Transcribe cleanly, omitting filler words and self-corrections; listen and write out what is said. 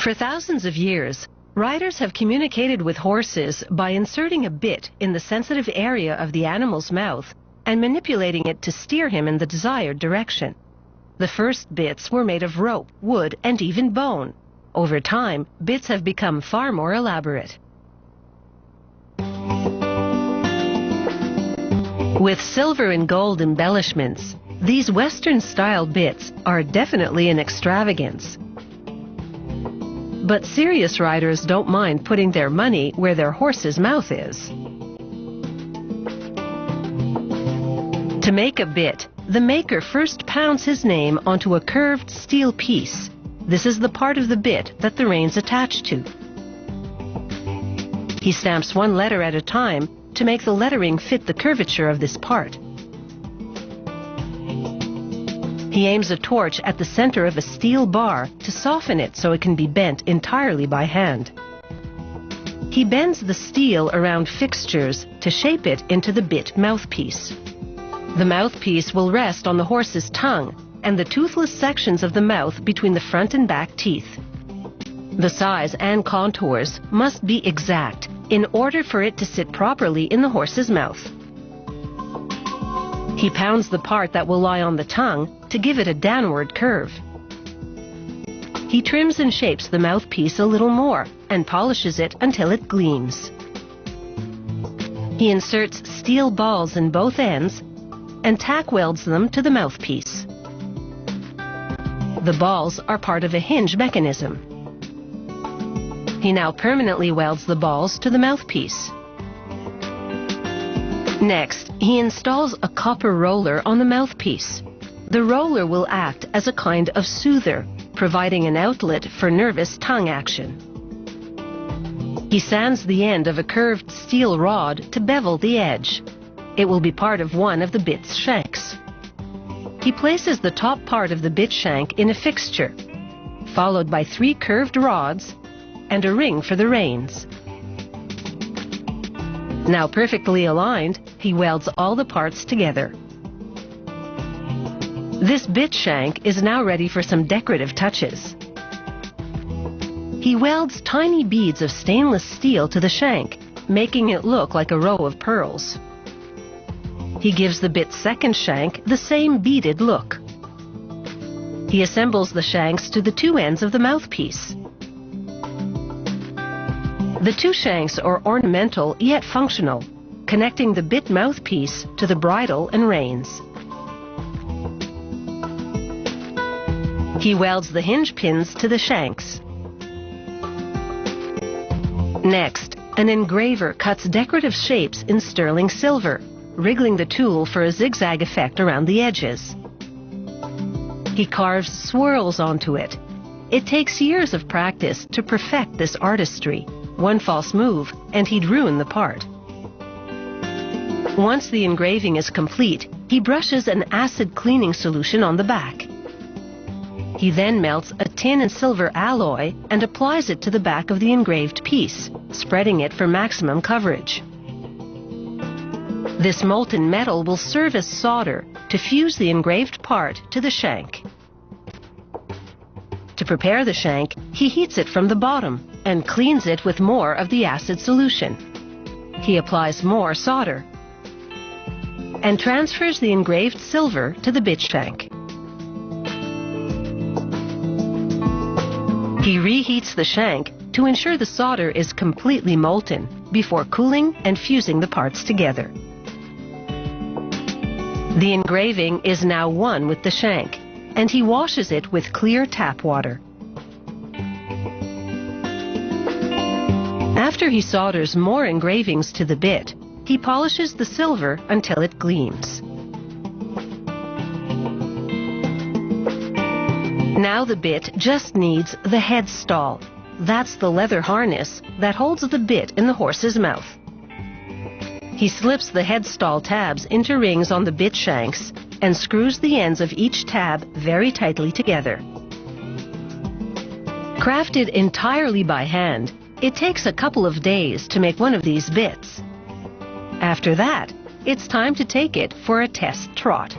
For thousands of years, riders have communicated with horses by inserting a bit in the sensitive area of the animal's mouth and manipulating it to steer him in the desired direction. The first bits were made of rope, wood, and even bone. Over time, bits have become far more elaborate. With silver and gold embellishments, these Western-style bits are definitely an extravagance. But serious riders don't mind putting their money where their horse's mouth is. To make a bit, the maker first pounds his name onto a curved steel piece. This is the part of the bit that the reins attach to. He stamps one letter at a time to make the lettering fit the curvature of this part. He aims a torch at the center of a steel bar to soften it so it can be bent entirely by hand. He bends the steel around fixtures to shape it into the bit mouthpiece. The mouthpiece will rest on the horse's tongue and the toothless sections of the mouth between the front and back teeth. The size and contours must be exact in order for it to sit properly in the horse's mouth. He pounds the part that will lie on the tongue to give it a downward curve. He trims and shapes the mouthpiece a little more and polishes it until it gleams. He inserts steel balls in both ends and tack welds them to the mouthpiece. The balls are part of a hinge mechanism. He now permanently welds the balls to the mouthpiece. Next, he installs a copper roller on the mouthpiece. The roller will act as a kind of soother, providing an outlet for nervous tongue action. He sands the end of a curved steel rod to bevel the edge. It will be part of one of the bit's shanks. He places the top part of the bit shank in a fixture, followed by 3 curved rods and a ring for the reins. Now perfectly aligned, he welds all the parts together. This bit shank is now ready for some decorative touches. He welds tiny beads of stainless steel to the shank, making it look like a row of pearls. He gives the bit's second shank the same beaded look. He assembles the shanks to the 2 ends of the mouthpiece. The 2 shanks are ornamental yet functional, connecting the bit mouthpiece to the bridle and reins. He welds the hinge pins to the shanks. Next, an engraver cuts decorative shapes in sterling silver, wriggling the tool for a zigzag effect around the edges. He carves swirls onto it. It takes years of practice to perfect this artistry. One false move, and he'd ruin the part. Once the engraving is complete, he brushes an acid cleaning solution on the back. He then melts a tin and silver alloy and applies it to the back of the engraved piece, spreading it for maximum coverage. This molten metal will serve as solder to fuse the engraved part to the shank. To prepare the shank, he heats it from the bottom and cleans it with more of the acid solution. He applies more solder and transfers the engraved silver to the bit shank. He reheats the shank to ensure the solder is completely molten before cooling and fusing the parts together. The engraving is now one with the shank, and he washes it with clear tap water. After he solders more engravings to the bit, he polishes the silver until it gleams. Now the bit just needs the head stall. That's the leather harness that holds the bit in the horse's mouth. He slips the head stall tabs into rings on the bit shanks and screws the ends of each tab very tightly together. Crafted entirely by hand, it takes a couple of days to make one of these bits. After that, it's time to take it for a test trot.